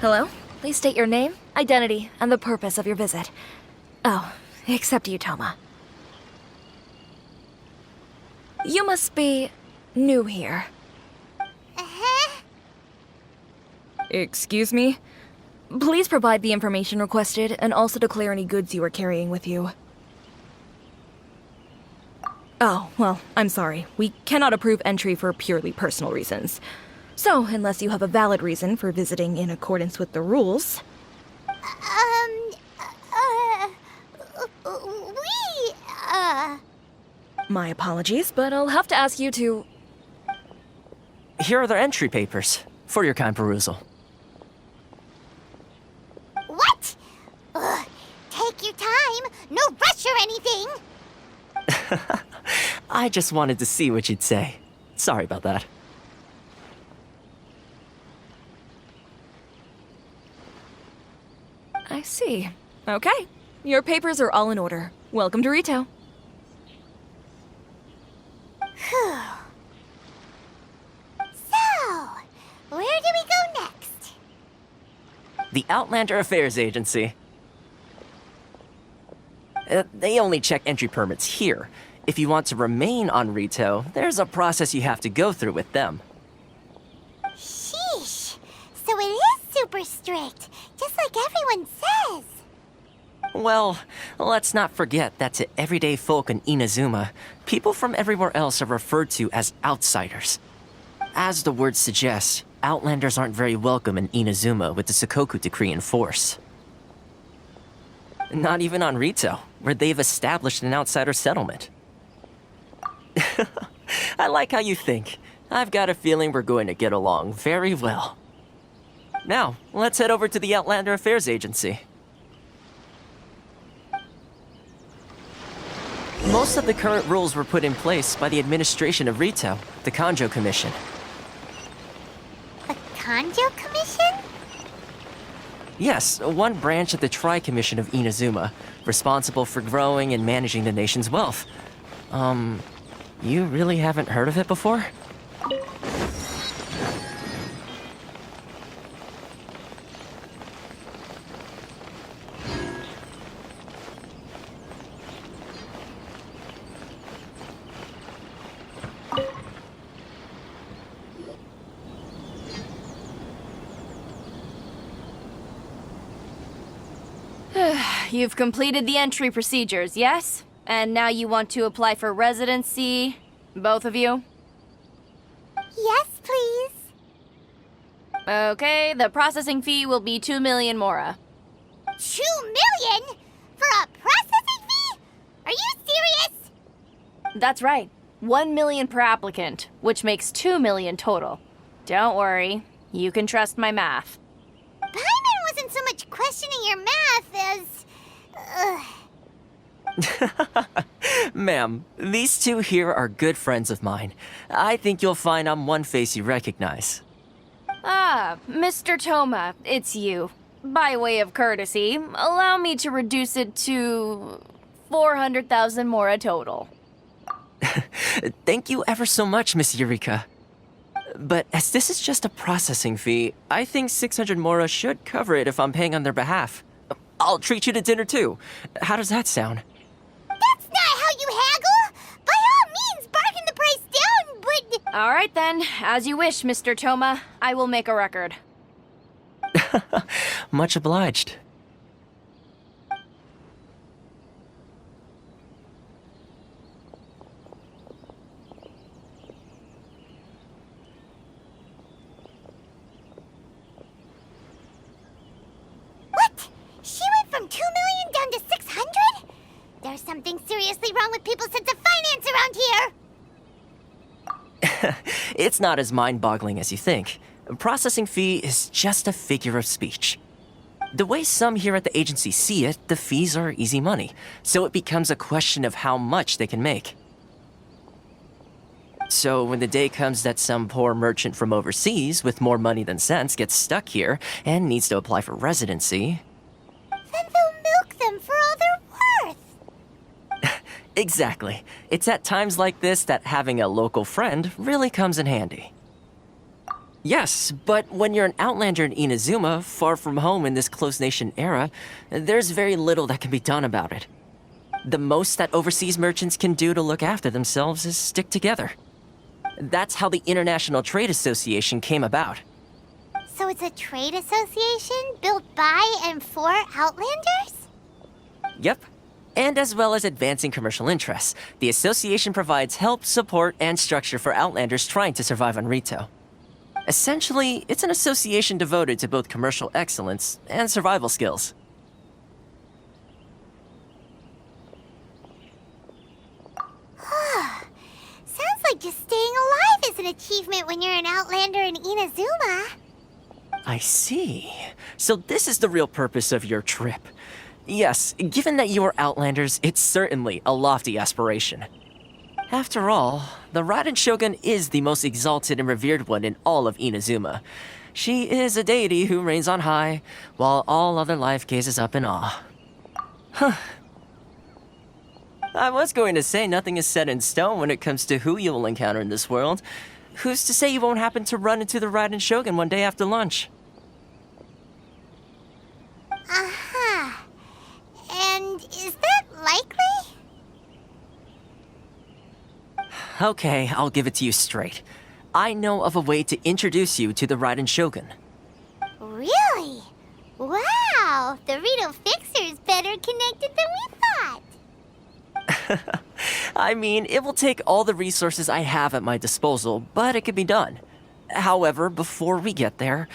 Hello? Please state your name, identity, and the purpose of your visit. Oh, except Euthymia. You must be new here. Excuse me? Please provide the information requested, and also declare any goods you are carrying with you. Oh, well, I'm sorry. We cannot approve entry for purely personal reasons. So, unless you have a valid reason for visiting in accordance with the rules... My apologies, but I'll have to ask you to... Here are their entry papers, for your kind perusal. What? Ugh, take your time. No rush or anything. I just wanted to see what you'd say. Sorry about that. I see. Okay. Your papers are all in order. Welcome to Rito. Phew. So, where do we go next? The Outlander Affairs Agency. They only check entry permits here. If you want to remain on Rito, there's a process you have to go through with them. Sheesh. So it is super strict, just like everyone says. Well, let's not forget that to everyday folk in Inazuma, people from everywhere else are referred to as outsiders. As the word suggests, Outlanders aren't very welcome in Inazuma with the Sakoku Decree in force. Not even on Rito, where they've established an outsider settlement. I like how you think. I've got a feeling we're going to get along very well. Now, let's head over to the Outlander Affairs Agency. Most of the current rules were put in place by the administration of Rito, the Kanjo Commission. The Kanjo Commission? Yes, one branch of the Tri-Commission of Inazuma, responsible for growing and managing the nation's wealth. You really haven't heard of it before? You've completed the entry procedures, yes? And now you want to apply for residency? Both of you? Yes, please. Okay, the processing fee will be 2 million mora. 2 million? For a processing fee? Are you serious? That's right. 1 million per applicant, which makes 2 million total. Don't worry, you can trust my math. Paimon wasn't so much questioning your math as... Ma'am, these two here are good friends of mine. I think you'll find I'm one face you recognize. Ah, Mr. Toma, it's you. By way of courtesy, allow me to reduce it to 400,000 mora total. Thank you ever so much, Miss Eureka. But as this is just a processing fee, I think 600 mora should cover it if I'm paying on their behalf. I'll treat you to dinner too. How does that sound? That's not how you haggle! By all means, bargain the price down, but... All right then, as you wish, Mr. Toma. I will make a record. Much obliged. What? She went from 2 million down to 600? There's something seriously wrong with people's sense of finance around here! It's not as mind-boggling as you think. A processing fee is just a figure of speech. The way some here at the agency see it, the fees are easy money, so it becomes a question of how much they can make. So when the day comes that some poor merchant from overseas with more money than sense gets stuck here and needs to apply for residency... Then they'll milk them for all they're worth! Exactly. It's at times like this that having a local friend really comes in handy. Yes, but when you're an outlander in Inazuma, far from home in this closed nation era, there's very little that can be done about it. The most that overseas merchants can do to look after themselves is stick together. That's how the International Trade Association came about. So it's a trade association built by and for Outlanders? Yep. And as well as advancing commercial interests, the association provides help, support, and structure for Outlanders trying to survive on Rito. Essentially, it's an association devoted to both commercial excellence and survival skills. Sounds like just staying alive is an achievement when you're an Outlander in Inazuma. I see. So this is the real purpose of your trip. Yes, given that you are Outlanders, it's certainly a lofty aspiration. After all, the Raiden Shogun is the most exalted and revered one in all of Inazuma. She is a deity who reigns on high, while all other life gazes up in awe. Huh. I was going to say nothing is set in stone when it comes to who you will encounter in this world. Who's to say you won't happen to run into the Raiden Shogun one day after lunch? Uh-huh. And is that likely? Okay, I'll give it to you straight. I know of a way to introduce you to the Raiden Shogun. Really? Wow! The Rito Fixer is better connected than we thought. I mean, it will take all the resources I have at my disposal, but it can be done. However, before we get there,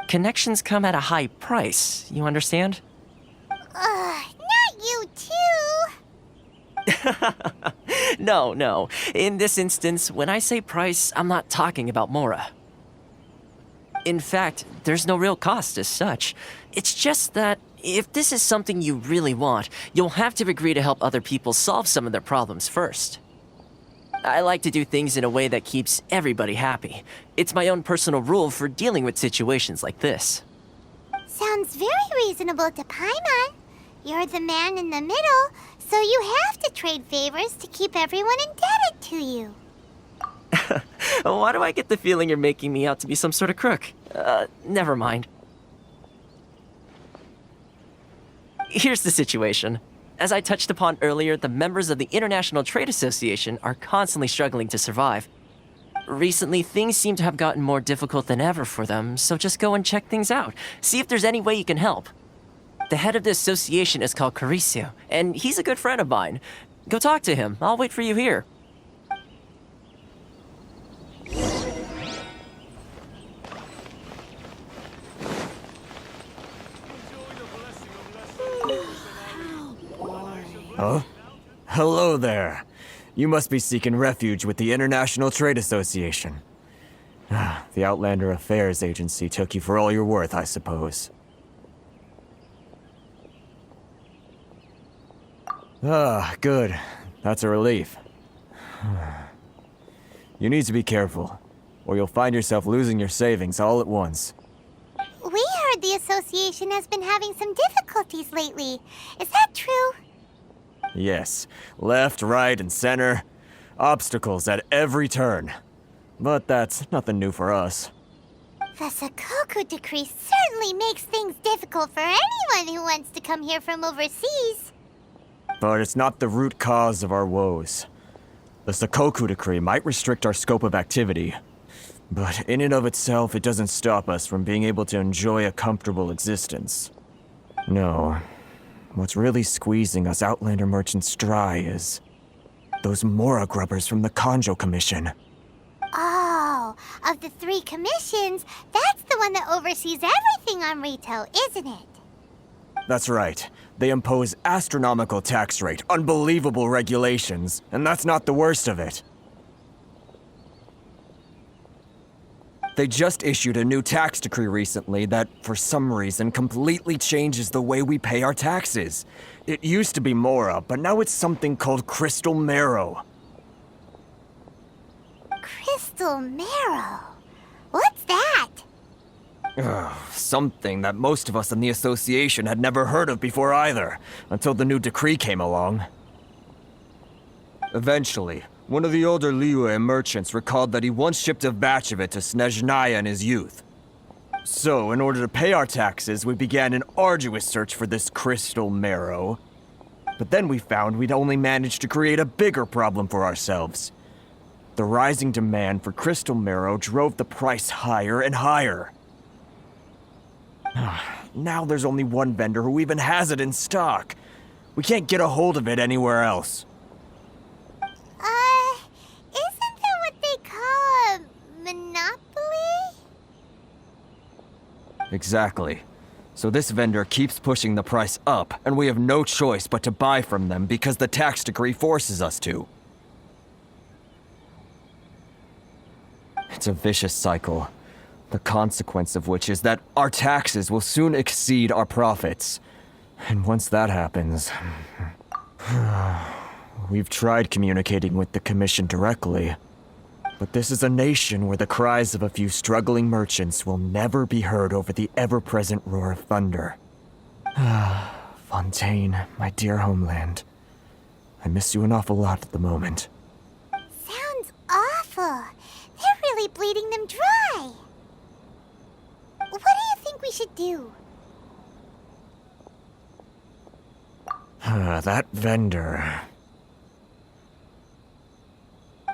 connections come at a high price, you understand? Not you too! No. In this instance, when I say price, I'm not talking about Mora. In fact, there's no real cost as such. It's just that if this is something you really want, you'll have to agree to help other people solve some of their problems first. I like to do things in a way that keeps everybody happy. It's my own personal rule for dealing with situations like this. Sounds very reasonable to Paimon. You're the man in the middle, so you have to trade favors to keep everyone indebted to you. Why do I get the feeling you're making me out to be some sort of crook? Never mind. Here's the situation. As I touched upon earlier, the members of the International Trade Association are constantly struggling to survive. Recently, things seem to have gotten more difficult than ever for them, so just go and check things out. See if there's any way you can help. The head of the association is called Caricio, and he's a good friend of mine. Go talk to him. I'll wait for you here. Huh? Hello there. You must be seeking refuge with the International Trade Association. The Outlander Affairs Agency took you for all you're worth, I suppose. Good. That's a relief. You need to be careful, or you'll find yourself losing your savings all at once. We heard the association has been having some difficulties lately. Is that true? Yes. Left, right, and center. Obstacles at every turn. But that's nothing new for us. The Sakoku decree certainly makes things difficult for anyone who wants to come here from overseas. But it's not the root cause of our woes. The Sakoku decree might restrict our scope of activity, but in and of itself, it doesn't stop us from being able to enjoy a comfortable existence. No. What's really squeezing us Outlander merchants dry is those Mora grubbers from the Kanjo Commission. Oh, of the 3 commissions, that's the one that oversees everything on Rito, isn't it? That's right. They impose astronomical tax rate, unbelievable regulations, and that's not the worst of it. They just issued a new tax decree recently that, for some reason, completely changes the way we pay our taxes. It used to be Mora, but now it's something called Crystal Marrow. Crystal Marrow? What's that? Something that most of us in the association had never heard of before either, until the new decree came along. Eventually, One of the older Liyue merchants recalled that he once shipped a batch of it to Snezhnaya in his youth. So, in order to pay our taxes, we began an arduous search for this crystal marrow. But then we found we'd only managed to create a bigger problem for ourselves. The rising demand for crystal marrow drove the price higher and higher. Now there's only one vendor who even has it in stock. We can't get a hold of it anywhere else. Isn't that what they call a monopoly? Exactly. So this vendor keeps pushing the price up, and we have no choice but to buy from them because the tax decree forces us to. It's a vicious cycle, the consequence of which is that our taxes will soon exceed our profits. And once that happens... We've tried communicating with the Commission directly, but this is a nation where the cries of a few struggling merchants will never be heard over the ever-present roar of thunder. Fontaine, my dear homeland. I miss you an awful lot at the moment. Sounds awful. They're really bleeding them dry. What do you think we should do? That vendor...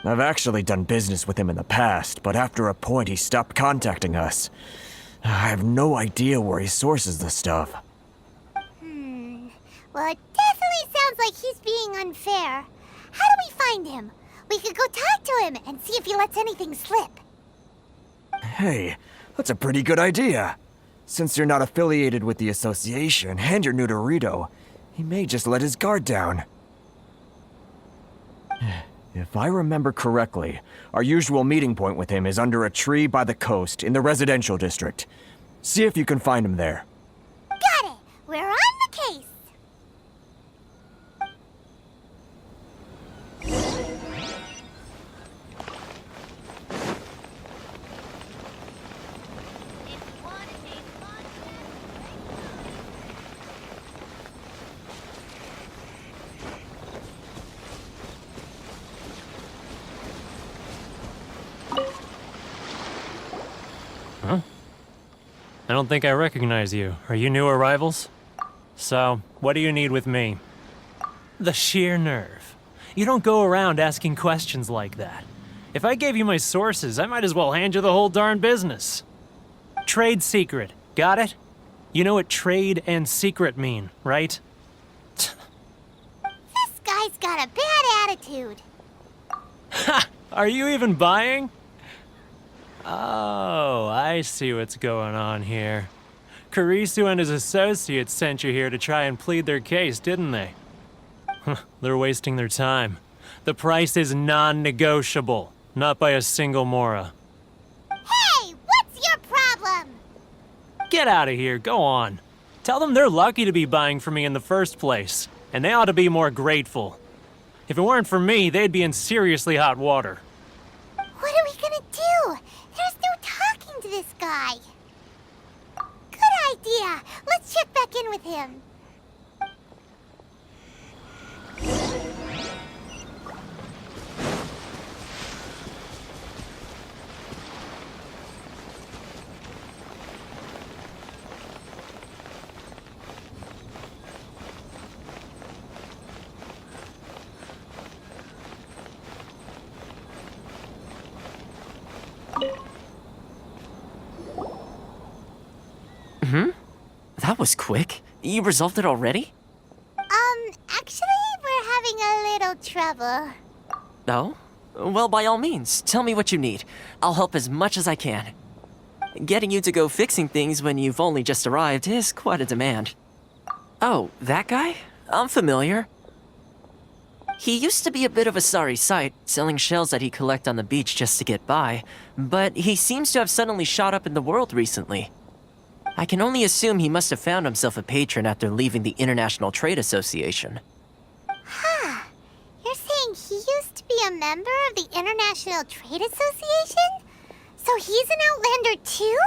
I've actually done business with him in the past, but after a point he stopped contacting us. I have no idea where he sources the stuff. Well, it definitely sounds like he's being unfair. How do we find him? We could go talk to him and see if he lets anything slip. Hey, that's a pretty good idea. Since you're not affiliated with the association and you're new to Rito, he may just let his guard down. If I remember correctly, our usual meeting point with him is under a tree by the coast in the residential district. See if you can find him there. Got it. We're on the case. I don't think I recognize you. Are you new arrivals? So, what do you need with me? The sheer nerve. You don't go around asking questions like that. If I gave you my sources, I might as well hand you the whole darn business. Trade secret. Got it? You know what trade and secret mean, right? This guy's got a bad attitude. Ha! Are you even buying? Oh, I see what's going on here. Kurisu and his associates sent you here to try and plead their case, didn't they? They're wasting their time. The price is non-negotiable, not by a single Mora. Hey, what's your problem? Get out of here, go on. Tell them they're lucky to be buying from me in the first place, and they ought to be more grateful. If it weren't for me, they'd be in seriously hot water. What are we gonna do? There's no talking to this guy. Good idea. Let's check back in with him. That was quick. You resolved it already? Actually, we're having a little trouble. Oh? Well, by all means, tell me what you need. I'll help as much as I can. Getting you to go fixing things when you've only just arrived is quite a demand. Oh, that guy? I'm familiar. He used to be a bit of a sorry sight, selling shells that he'd collect on the beach just to get by, but he seems to have suddenly shot up in the world recently. I can only assume he must have found himself a patron after leaving the International Trade Association. Huh. You're saying he used to be a member of the International Trade Association? So he's an Outlander too?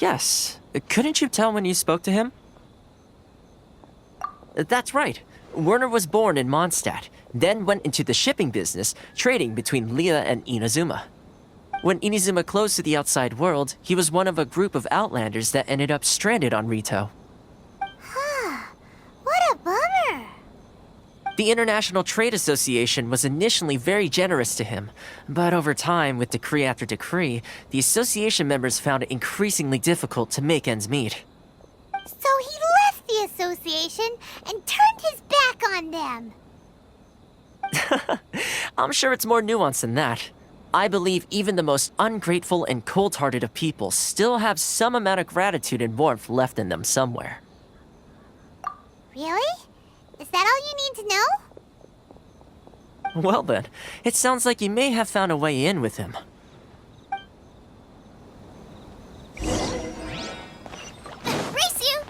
Yes. Couldn't you tell when you spoke to him? That's right. Werner was born in Mondstadt, then went into the shipping business, trading between Leah and Inazuma. When Inazuma closed to the outside world, he was one of a group of outlanders that ended up stranded on Rito. What a bummer. The International Trade Association was initially very generous to him, but over time, with decree after decree, the association members found it increasingly difficult to make ends meet. So he left the association and turned his back on them. I'm sure it's more nuanced than that. I believe even the most ungrateful and cold-hearted of people still have some amount of gratitude and warmth left in them somewhere. Really? Is that all you need to know? Well then, it sounds like you may have found a way in with him. Race you!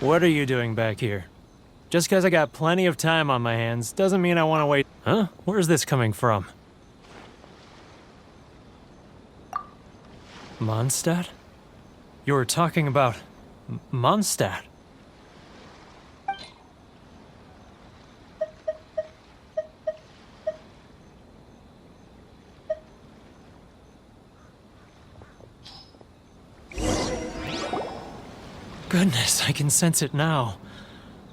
What are you doing back here? Just because I got plenty of time on my hands doesn't mean I want to wait. Huh? Where's this coming from? Mondstadt? You were talking about Mondstadt. Goodness, I can sense it now.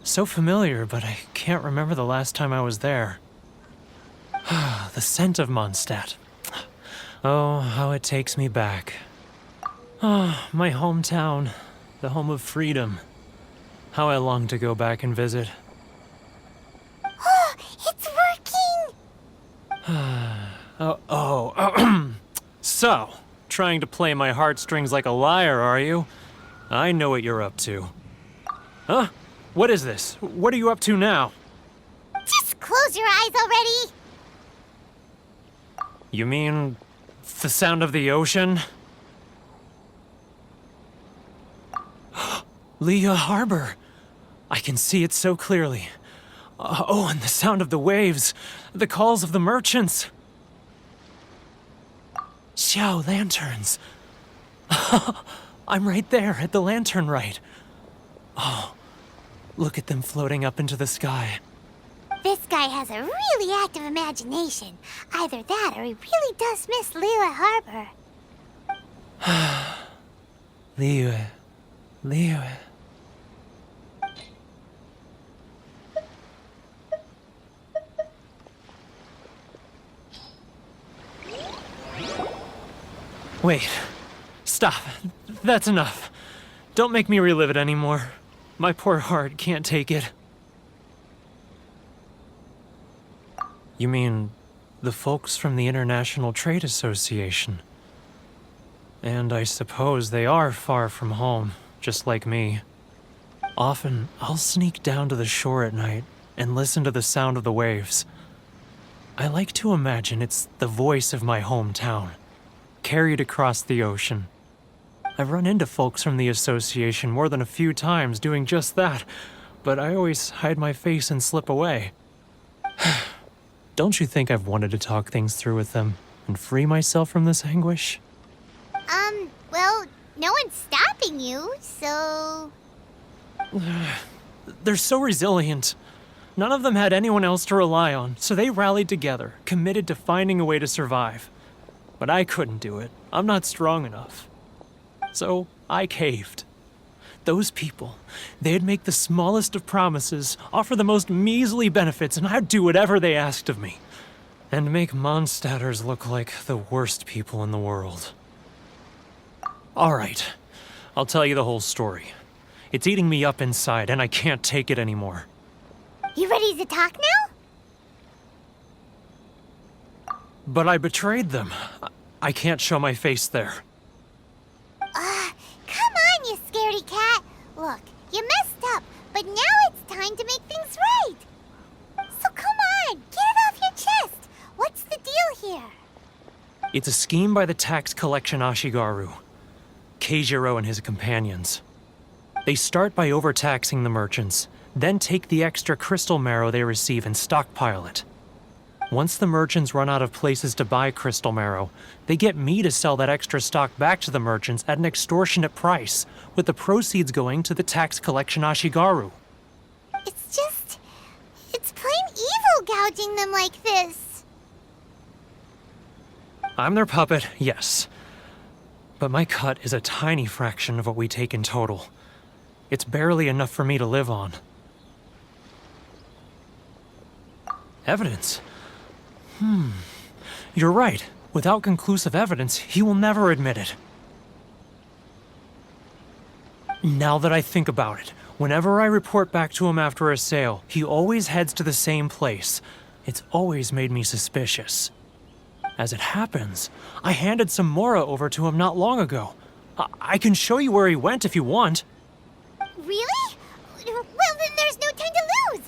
So familiar, but I can't remember the last time I was there. The scent of Mondstadt. Oh, how it takes me back. Oh, my hometown, the home of freedom. How I long to go back and visit. Oh, it's working! So, trying to play my heartstrings like a liar, are you? I know what you're up to. Huh? What is this? What are you up to now? Just close your eyes already! You mean the sound of the ocean? Leah Harbor. I can see it so clearly. Oh, and the sound of the waves. The calls of the merchants. Xiao lanterns. I'm right there at the lantern right. Oh, look at them floating up into the sky. This guy has a really active imagination. Either that or he really does miss Liyue Harbor. Liyue. Liyue. Wait. Stop. That's enough. Don't make me relive it anymore. My poor heart can't take it. You mean the folks from the International Trade Association? And I suppose they are far from home, just like me. Often, I'll sneak down to the shore at night and listen to the sound of the waves. I like to imagine it's the voice of my hometown, carried across the ocean. I've run into folks from the association more than a few times doing just that, but I always hide my face and slip away. Don't you think I've wanted to talk things through with them and free myself from this anguish? Well, no one's stopping you, so... They're so resilient. None of them had anyone else to rely on, so they rallied together, committed to finding a way to survive. But I couldn't do it. I'm not strong enough. So I caved. Those people, they'd make the smallest of promises, offer the most measly benefits, and I'd do whatever they asked of me. And make Mondstadters look like the worst people in the world. All right, I'll tell you the whole story. It's eating me up inside, and I can't take it anymore. You ready to talk now? But I betrayed them. I can't show my face there. Come on, you scaredy cat. Look, you messed up, but now it's time to make things right. So come on, get it off your chest. What's the deal here? It's a scheme by the tax collection Ashigaru, Keijiro and his companions. They start by overtaxing the merchants, then take the extra crystal marrow they receive and stockpile it. Once the merchants run out of places to buy crystal marrow, they get me to sell that extra stock back to the merchants at an extortionate price, with the proceeds going to the tax collection Ashigaru. It's plain evil gouging them like this. I'm their puppet, yes. But my cut is a tiny fraction of what we take in total. It's barely enough for me to live on. Evidence? You're right. Without conclusive evidence, he will never admit it. Now that I think about it, whenever I report back to him after a sale, he always heads to the same place. It's always made me suspicious. As it happens, I handed some Mora over to him not long ago. I can show you where he went if you want. Really? Well, then there's no time to lose.